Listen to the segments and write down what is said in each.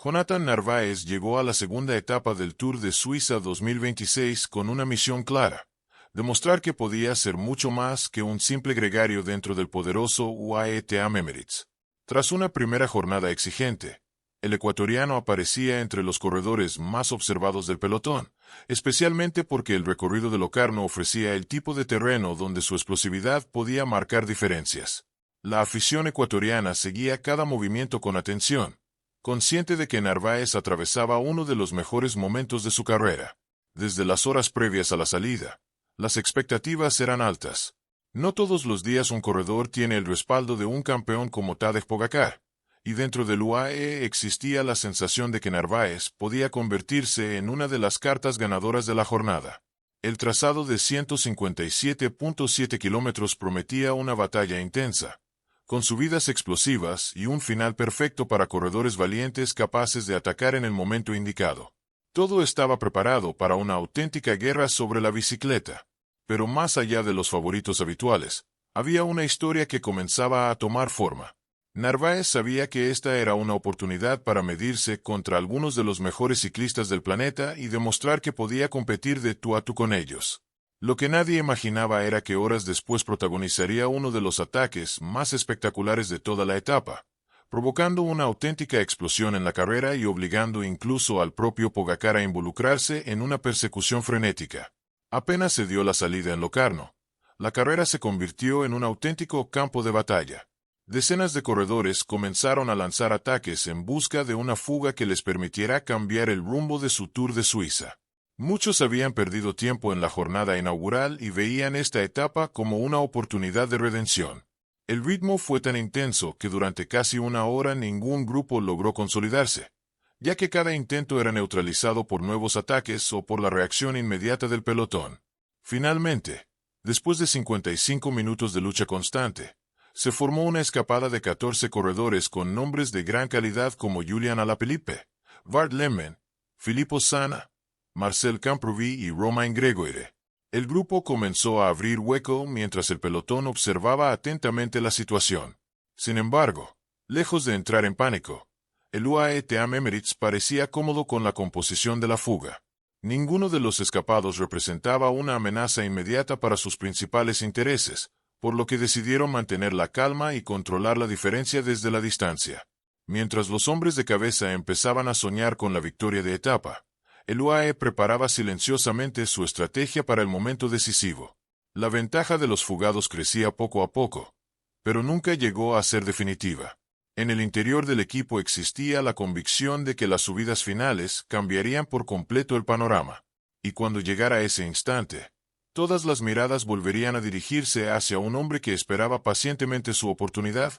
Jonathan Narváez llegó a la segunda etapa del Tour de Suiza 2026 con una misión clara: demostrar que podía ser mucho más que un simple gregario dentro del poderoso UAE Team Emirates. Tras una primera jornada exigente, el ecuatoriano aparecía entre los corredores más observados del pelotón, especialmente porque el recorrido de Locarno ofrecía el tipo de terreno donde su explosividad podía marcar diferencias. La afición ecuatoriana seguía cada movimiento con atención, consciente de que Narváez atravesaba uno de los mejores momentos de su carrera. Desde las horas previas a la salida, las expectativas eran altas. No todos los días un corredor tiene el respaldo de un campeón como Tadej Pogačar, y dentro del UAE existía la sensación de que Narváez podía convertirse en una de las cartas ganadoras de la jornada. El trazado de 157.7 kilómetros prometía una batalla intensa, con subidas explosivas y un final perfecto para corredores valientes capaces de atacar en el momento indicado. Todo estaba preparado para una auténtica guerra sobre la bicicleta. Pero más allá de los favoritos habituales, había una historia que comenzaba a tomar forma. Narváez sabía que esta era una oportunidad para medirse contra algunos de los mejores ciclistas del planeta y demostrar que podía competir de tú a tú con ellos. Lo que nadie imaginaba era que horas después protagonizaría uno de los ataques más espectaculares de toda la etapa, provocando una auténtica explosión en la carrera y obligando incluso al propio Pogačar a involucrarse en una persecución frenética. Apenas se dio la salida en Locarno, la carrera se convirtió en un auténtico campo de batalla. Decenas de corredores comenzaron a lanzar ataques en busca de una fuga que les permitiera cambiar el rumbo de su Tour de Suiza. Muchos habían perdido tiempo en la jornada inaugural y veían esta etapa como una oportunidad de redención. El ritmo fue tan intenso que durante casi una hora ningún grupo logró consolidarse, ya que cada intento era neutralizado por nuevos ataques o por la reacción inmediata del pelotón. Finalmente, después de 55 minutos de lucha constante, se formó una escapada de 14 corredores con nombres de gran calidad como Julian Alaphilippe, Wout Lemmen, Filippo Sana, Marcel Camprubí y Romain Grégoire. El grupo comenzó a abrir hueco mientras el pelotón observaba atentamente la situación. Sin embargo, lejos de entrar en pánico, el UAE Team Emirates parecía cómodo con la composición de la fuga. Ninguno de los escapados representaba una amenaza inmediata para sus principales intereses, por lo que decidieron mantener la calma y controlar la diferencia desde la distancia. Mientras los hombres de cabeza empezaban a soñar con la victoria de etapa, el UAE preparaba silenciosamente su estrategia para el momento decisivo. La ventaja de los fugados crecía poco a poco, pero nunca llegó a ser definitiva. En el interior del equipo existía la convicción de que las subidas finales cambiarían por completo el panorama. Y cuando llegara ese instante, todas las miradas volverían a dirigirse hacia un hombre que esperaba pacientemente su oportunidad: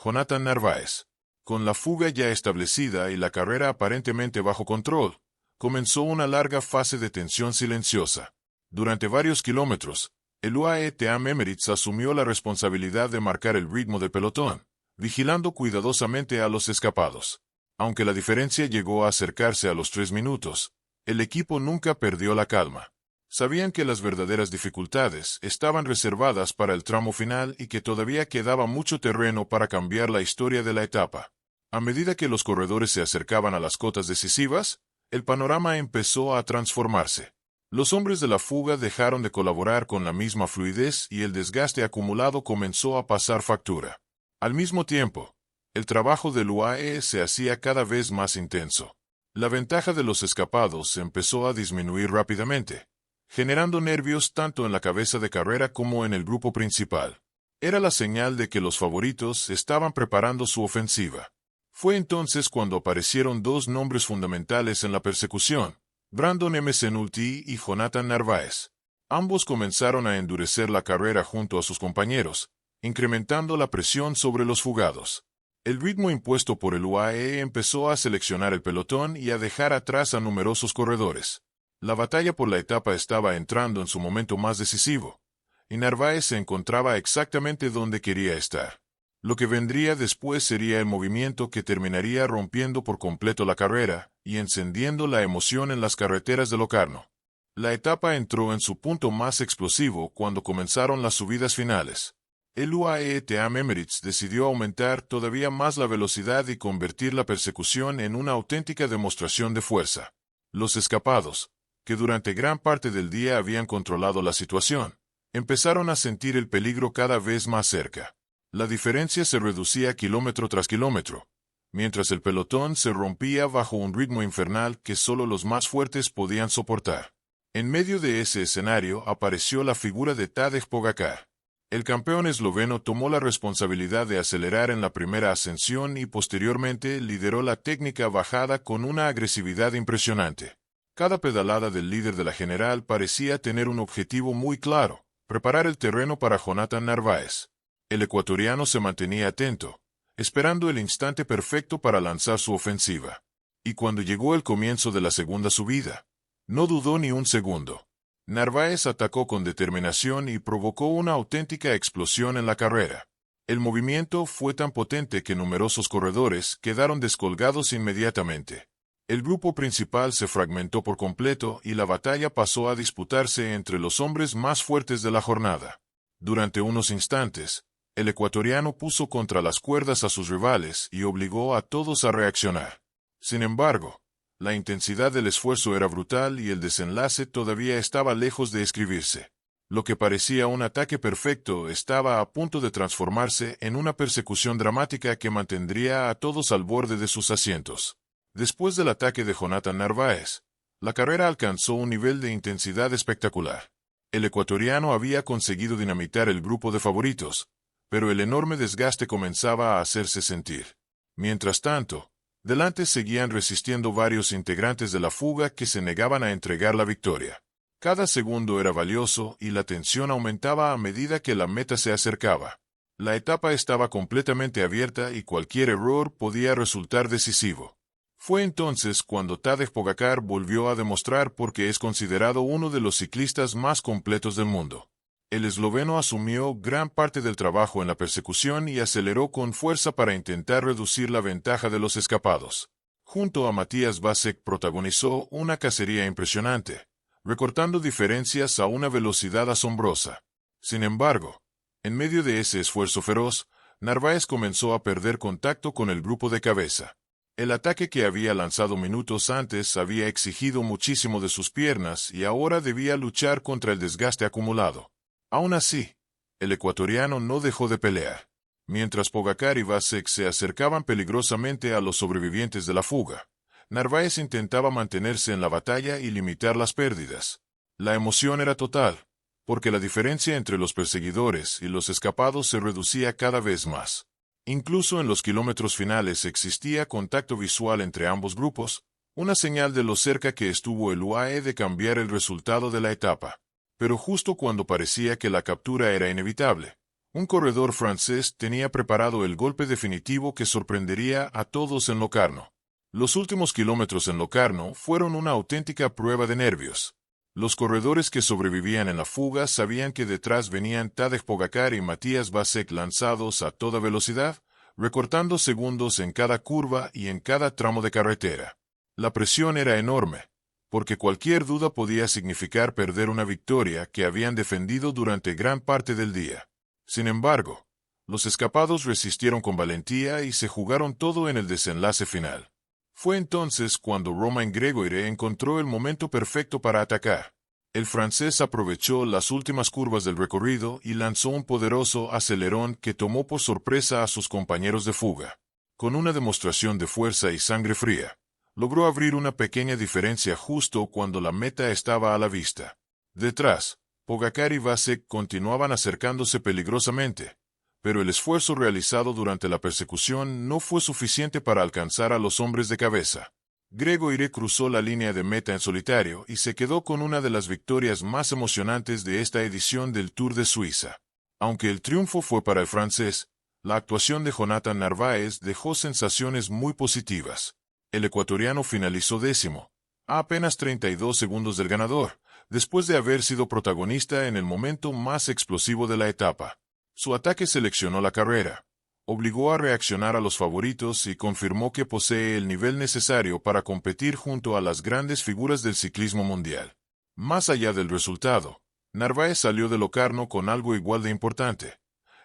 Jonathan Narváez. Con la fuga ya establecida y la carrera aparentemente bajo control, comenzó una larga fase de tensión silenciosa. Durante varios kilómetros, el UAE Team Emirates asumió la responsabilidad de marcar el ritmo del pelotón, vigilando cuidadosamente a los escapados. Aunque la diferencia llegó a acercarse a los 3 minutos, el equipo nunca perdió la calma. Sabían que las verdaderas dificultades estaban reservadas para el tramo final y que todavía quedaba mucho terreno para cambiar la historia de la etapa. A medida que los corredores se acercaban a las cotas decisivas, el panorama empezó a transformarse. Los hombres de la fuga dejaron de colaborar con la misma fluidez y el desgaste acumulado comenzó a pasar factura. Al mismo tiempo, el trabajo del UAE se hacía cada vez más intenso. La ventaja de los escapados empezó a disminuir rápidamente, generando nervios tanto en la cabeza de carrera como en el grupo principal. Era la señal de que los favoritos estaban preparando su ofensiva. Fue entonces cuando aparecieron dos nombres fundamentales en la persecución: Brandon McNulty y Jonathan Narváez. Ambos comenzaron a endurecer la carrera junto a sus compañeros, incrementando la presión sobre los fugados. El ritmo impuesto por el UAE empezó a seleccionar el pelotón y a dejar atrás a numerosos corredores. La batalla por la etapa estaba entrando en su momento más decisivo, y Narváez se encontraba exactamente donde quería estar. Lo que vendría después sería el movimiento que terminaría rompiendo por completo la carrera y encendiendo la emoción en las carreteras de Locarno. La etapa entró en su punto más explosivo cuando comenzaron las subidas finales. El UAE Team Emirates decidió aumentar todavía más la velocidad y convertir la persecución en una auténtica demostración de fuerza. Los escapados, que durante gran parte del día habían controlado la situación, empezaron a sentir el peligro cada vez más cerca. La diferencia se reducía kilómetro tras kilómetro, mientras el pelotón se rompía bajo un ritmo infernal que solo los más fuertes podían soportar. En medio de ese escenario apareció la figura de Tadej Pogačar. El campeón esloveno tomó la responsabilidad de acelerar en la primera ascensión y posteriormente lideró la técnica bajada con una agresividad impresionante. Cada pedalada del líder de la general parecía tener un objetivo muy claro: preparar el terreno para Jonathan Narváez. El ecuatoriano se mantenía atento, esperando el instante perfecto para lanzar su ofensiva. Y cuando llegó el comienzo de la segunda subida, no dudó ni un segundo. Narváez atacó con determinación y provocó una auténtica explosión en la carrera. El movimiento fue tan potente que numerosos corredores quedaron descolgados inmediatamente. El grupo principal se fragmentó por completo y la batalla pasó a disputarse entre los hombres más fuertes de la jornada. Durante unos instantes, el ecuatoriano puso contra las cuerdas a sus rivales y obligó a todos a reaccionar. Sin embargo, la intensidad del esfuerzo era brutal y el desenlace todavía estaba lejos de escribirse. Lo que parecía un ataque perfecto estaba a punto de transformarse en una persecución dramática que mantendría a todos al borde de sus asientos. Después del ataque de Jonathan Narváez, la carrera alcanzó un nivel de intensidad espectacular. El ecuatoriano había conseguido dinamitar el grupo de favoritos, pero el enorme desgaste comenzaba a hacerse sentir. Mientras tanto, delante seguían resistiendo varios integrantes de la fuga que se negaban a entregar la victoria. Cada segundo era valioso y la tensión aumentaba a medida que la meta se acercaba. La etapa estaba completamente abierta y cualquier error podía resultar decisivo. Fue entonces cuando Tadej Pogačar volvió a demostrar por qué es considerado uno de los ciclistas más completos del mundo. El esloveno asumió gran parte del trabajo en la persecución y aceleró con fuerza para intentar reducir la ventaja de los escapados. Junto a Matías Vacek protagonizó una cacería impresionante, recortando diferencias a una velocidad asombrosa. Sin embargo, en medio de ese esfuerzo feroz, Narváez comenzó a perder contacto con el grupo de cabeza. El ataque que había lanzado minutos antes había exigido muchísimo de sus piernas y ahora debía luchar contra el desgaste acumulado. Aún así, el ecuatoriano no dejó de pelear. Mientras Pogačar y Vacek se acercaban peligrosamente a los sobrevivientes de la fuga, Narváez intentaba mantenerse en la batalla y limitar las pérdidas. La emoción era total, porque la diferencia entre los perseguidores y los escapados se reducía cada vez más. Incluso en los kilómetros finales existía contacto visual entre ambos grupos, una señal de lo cerca que estuvo el UAE de cambiar el resultado de la etapa. Pero justo cuando parecía que la captura era inevitable, un corredor francés tenía preparado el golpe definitivo que sorprendería a todos en Locarno. Los últimos kilómetros en Locarno fueron una auténtica prueba de nervios. Los corredores que sobrevivían en la fuga sabían que detrás venían Tadej Pogačar y Matías Vacek lanzados a toda velocidad, recortando segundos en cada curva y en cada tramo de carretera. La presión era enorme, porque cualquier duda podía significar perder una victoria que habían defendido durante gran parte del día. Sin embargo, los escapados resistieron con valentía y se jugaron todo en el desenlace final. Fue entonces cuando Romain Grégoire encontró el momento perfecto para atacar. El francés aprovechó las últimas curvas del recorrido y lanzó un poderoso acelerón que tomó por sorpresa a sus compañeros de fuga. Con una demostración de fuerza y sangre fría, logró abrir una pequeña diferencia justo cuando la meta estaba a la vista. Detrás, Pogačar y Vacek continuaban acercándose peligrosamente, pero el esfuerzo realizado durante la persecución no fue suficiente para alcanzar a los hombres de cabeza. Grégoire cruzó la línea de meta en solitario y se quedó con una de las victorias más emocionantes de esta edición del Tour de Suiza. Aunque el triunfo fue para el francés, la actuación de Jonathan Narváez dejó sensaciones muy positivas. El ecuatoriano finalizó décimo, a apenas 32 segundos del ganador, después de haber sido protagonista en el momento más explosivo de la etapa. Su ataque seleccionó la carrera, obligó a reaccionar a los favoritos y confirmó que posee el nivel necesario para competir junto a las grandes figuras del ciclismo mundial. Más allá del resultado, Narváez salió de Locarno con algo igual de importante: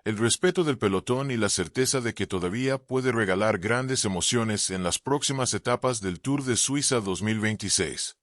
el respeto del pelotón y la certeza de que todavía puede regalar grandes emociones en las próximas etapas del Tour de Suiza 2026.